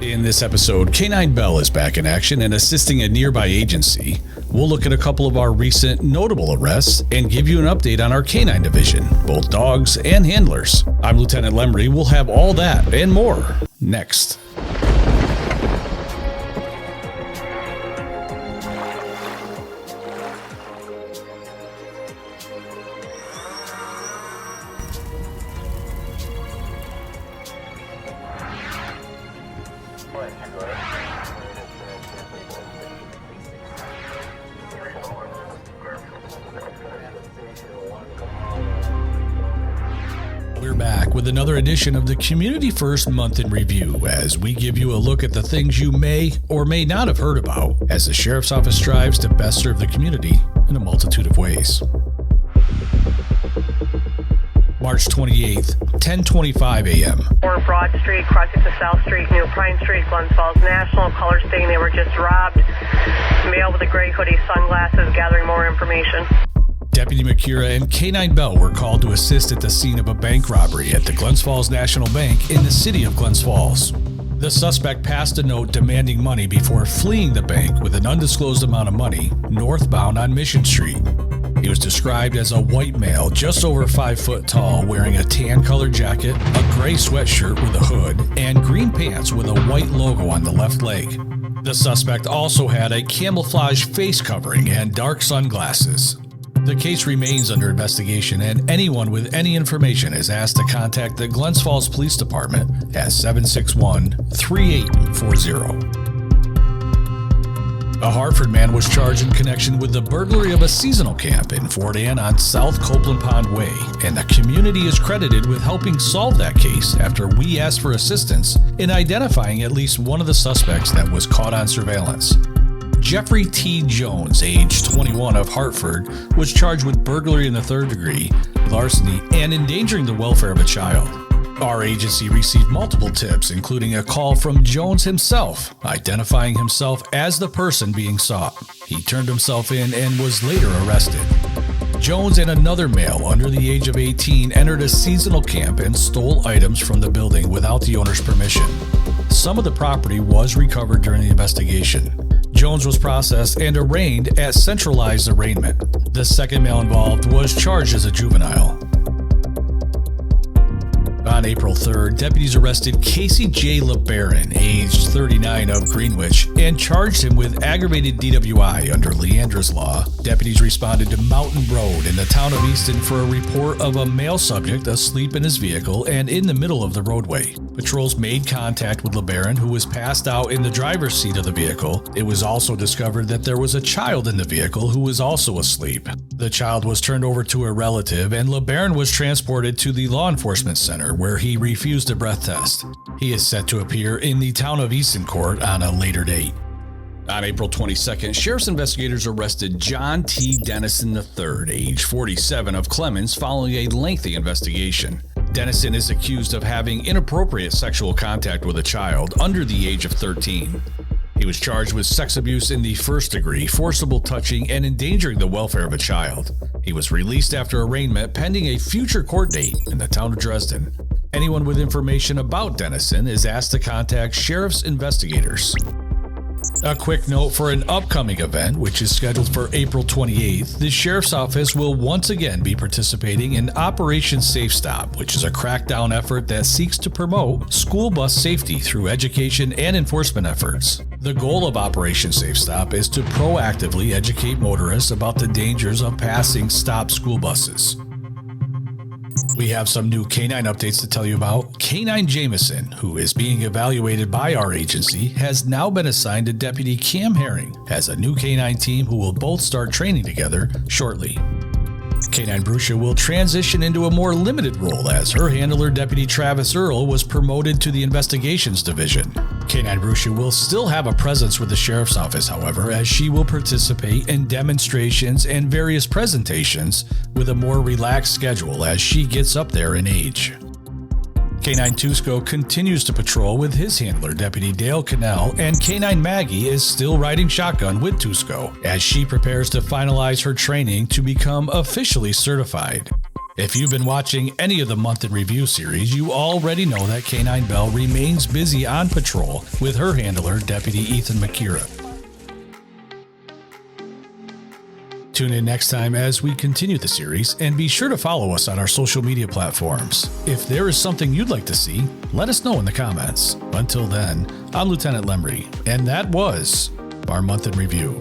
In this episode, Canine Bell is back in action and assisting a nearby agency. We'll look at a couple of our recent notable arrests and give you an update on our canine division, both dogs and handlers. I'm Lieutenant Lemery. We'll have all that and more next. We're back with another edition of the Community First Month in Review as we give you a look at the things you may or may not have heard about as the Sheriff's Office strives to best serve the community in a multitude of ways. March 28th, 10:25 a.m. Or Broad Street, crossing to South Street, New Pine Street, Glens Falls National, color stating they were just robbed. Male with a gray hoodie, sunglasses, gathering more information. Deputy McCura and Canine Bell were called to assist at the scene of a bank robbery at the Glens Falls National Bank in the city of Glens Falls. The suspect passed a note demanding money before fleeing the bank with an undisclosed amount of money northbound on Mission Street. He was described as a white male just over 5 foot tall, wearing a tan-colored jacket, a gray sweatshirt with a hood, and green pants with a white logo on the left leg. The suspect also had a camouflage face covering and dark sunglasses. The case remains under investigation, and anyone with any information is asked to contact the Glens Falls Police Department at 761-3840. A Hartford man was charged in connection with the burglary of a seasonal camp in Fort Ann on South Copeland Pond Way, and the community is credited with helping solve that case after we asked for assistance in identifying at least one of the suspects that was caught on surveillance. Jeffrey T. Jones, age 21 of Hartford, was charged with burglary in the third degree, larceny, and endangering the welfare of a child. Our agency received multiple tips, including a call from Jones himself, identifying himself as the person being sought. He turned himself in and was later arrested. Jones and another male under the age of 18 entered a seasonal camp and stole items from the building without the owner's permission. Some of the property was recovered during the investigation. Jones was processed and arraigned at centralized arraignment. The second male involved was charged as a juvenile. On April 3rd, deputies arrested Casey J. LeBaron, aged 39 of Greenwich, and charged him with aggravated DWI under Leandra's Law. Deputies responded to Mountain Road in the town of Easton for a report of a male subject asleep in his vehicle and in the middle of the roadway. Patrols made contact with LeBaron, who was passed out in the driver's seat of the vehicle. It was also discovered that there was a child in the vehicle who was also asleep. The child was turned over to a relative, and LeBaron was transported to the law enforcement center, where he refused a breath test. He is set to appear in the town of Easton court on a later date. On April 22nd, sheriff's investigators arrested John T. Dennison III, age 47 of Clemens, following a lengthy investigation. Dennison is accused of having inappropriate sexual contact with a child under the age of 13. He was charged with sex abuse in the first degree, forcible touching, and endangering the welfare of a child. He was released after arraignment pending a future court date in the town of Dresden. Anyone with information about Dennison is asked to contact sheriff's investigators. A quick note for an upcoming event, which is scheduled for April 28th, the Sheriff's Office will once again be participating in Operation Safestop, which is a crackdown effort that seeks to promote school bus safety through education and enforcement efforts. The goal of Operation Safestop is to proactively educate motorists about the dangers of passing stopped school buses. We have some new canine updates to tell you about. Canine Jameson, who is being evaluated by our agency, has now been assigned to Deputy Cam Herring as a new canine team who will both start training together shortly. Canine Brucia will transition into a more limited role as her handler, Deputy Travis Earle, was promoted to the Investigations Division. Canine Brucia will still have a presence with the Sheriff's Office, however, as she will participate in demonstrations and various presentations with a more relaxed schedule as she gets up there in age. Canine Tusco continues to patrol with his handler, Deputy Dale Cannell, and Canine Maggie is still riding shotgun with Tusco as she prepares to finalize her training to become officially certified. If you've been watching any of the Month in Review series, you already know that Canine Bell remains busy on patrol with her handler, Deputy Ethan McKira. Tune in next time as we continue the series, and be sure to follow us on our social media platforms. If there is something you'd like to see, let us know in the comments. Until then, I'm Lieutenant Lemery, and that was our Month in Review.